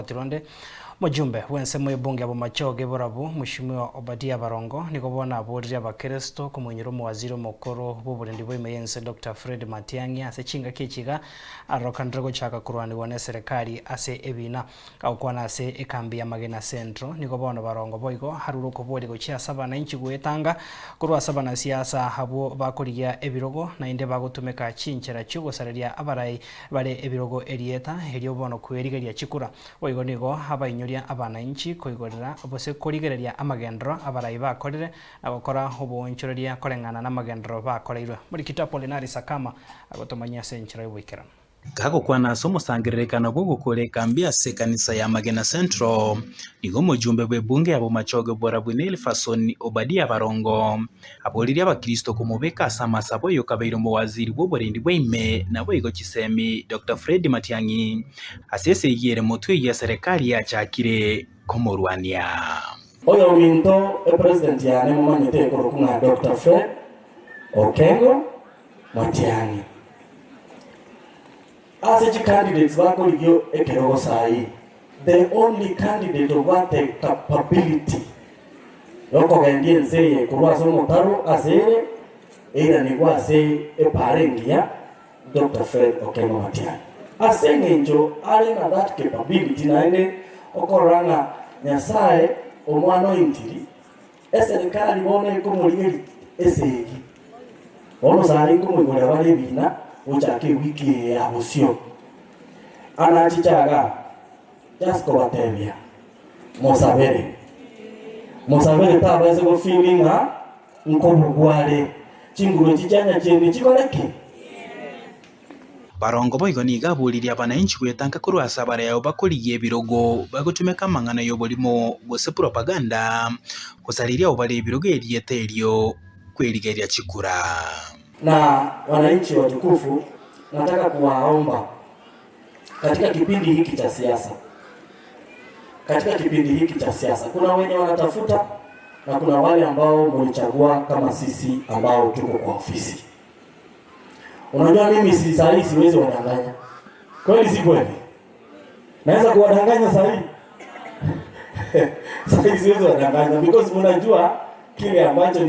Tironde mujumbe wense mwibunge abo machoge borabu Mheshimiwa Obadia Barongo niko bona aborire abakristo kumunyiro mu waziri mukuru b'uburundi bw'Imeyense Dr. Fred Matiang'i ase chinga kichiga arokandire gochaka kurwanirwa ne serikali ase ebina akwana ase ekambi ya Magena Central niko bona Barongo boigo haruru kubori gochia saba na inchi gwetanga kurwa saba na siasa habo bakuriya ebirogo na inde bagutumeka chinchera cyugosareria abarai bare ebirogo erieta helio bono kwerigeria chikura boigo nigo abainyoria abana inchi koigorera bose korigereria amagendro abarai bakorire abakora obonchoreria korengana na magendro bakoreirwe muri Kitapolinari Sakama agotomanya senchira y'ubwikira Kako kwana somo sangirerekana bwo gukore kambi ase kanisa ya Magena Central nigo mujumbe bw'ebunge abo machoge bora bw'Neli Fason Obadia Barongo aboliri abakristo kumubeka asamasabo yo kabeiro mu waziri w'uburundi bw'ime nabo igo Kisemi Dr. Fred Matiang'i asese yere mutwe ya serikali ya chakire komorwania oyo winto president ya ne mumanyete ko kuna Dr. Fred Okengo Matiang'i as a candidates bakoligyo ekerogo sai the only candidate of what capability loko gandien seye kurwa somo taro asere era ni kwa se eparengia Dr. Fred Okengo Matiang'i asengenjo ale na that capability na ende okoranga nyasaye omwana intiri eserikali bone ko muri esegi ono sari ko muri bale bina uchake wiki ya busio anachichaga jasko batebia mosabere tabeze go feelinga nkobugware chinguro chichanya cheni chikoleke Barongo boigo niga buliri abananchi gwetanga kuru asabara yao bakoliye ebirogo bagutumeka mangana yobolimo gose propaganda kusaliria obale ebirogo erietelio kweligeria chikura. Na wananchi watukufu, nataka kuwaomba katika kipindi hiki cha siasa kuna wenye wanatafuta na kuna wale ambao mlichagua kama sisi ambao tuko kwa ofisi. Unajua mimi siwezi wadanganya. Kweli si kweli? Naweza kuwadanganya sahi. Sahi siwezi wadanganya because mnajua kile ambacho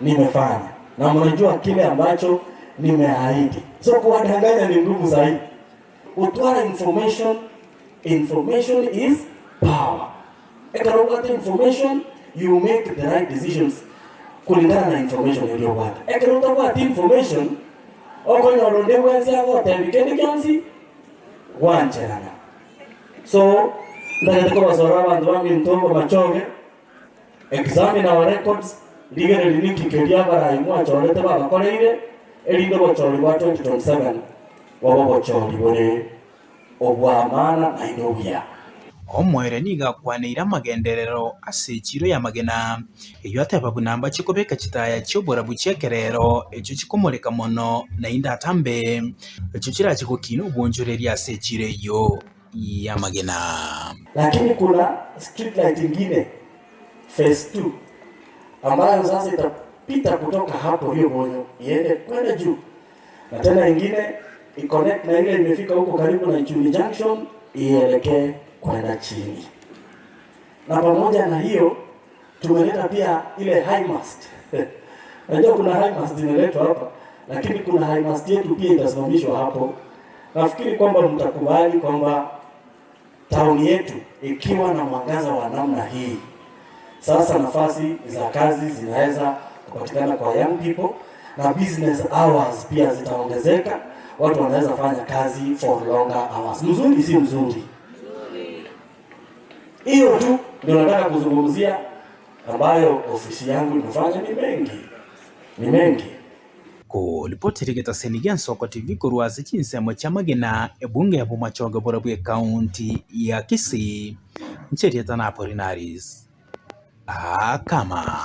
nimefanya. Na mnajua kile ambacho nimeahidi. So kuwadanganya ni ngumu zaidi. Utwara information is power. Ekarogata information, you make the right decisions kulingana na information uliyopata. Ekarogata information, okonyoronde wenzi yako tembikeni kyansi wancherana. So ndakatiko basora abantu bamwe ntongo machoge examine our records ligere liniki kelia bara imwa chorete baba koleire elindo bochori wa 2027 wabo bochori bone obwamana na indobya omwere niga kwanira magenderero ase chiro ya Magena iyo ateba bunamba chikobeka chitaya cyobora buchekerero echo chikomoleka mono na inda atambe echo chira chikokino ubonjoreria ase chire yo ya Magena. Lakini kuna street light ingine phase 2 ambayo sasa itapita kutoka hapo hiyo bonyo iende kwenda juu, na tena ingine iconnect na ile imefika huko karibu na Ichuni Junction ielekee kwenda chini. Na pamoja na hiyo tumeleta pia ile high mast. Najua kuna high mast zimeletwa hapa, lakini kuna high mast yetu pia itasimamishwa hapo. Nafikiri kwamba mtakubali kwamba town yetu ikiwa na mwangaza wa namna hii, sasa nafasi za kazi zinaweza kupatikana kwa young people na business hours pia zitaongezeka. Watu wanaweza fanya kazi for longer hours. Mzuri si mzuri? Hiyo tu ndio nataka kuzungumzia ambayo ofisi yangu inafanya ni mengi. Ko ripoti rigeta Senigen Soko TV kuruazi chinsemo cha Magena ebunge ya bumachoge bora bwe county ya Kisii ncheri ya Tanapolinaris. Kama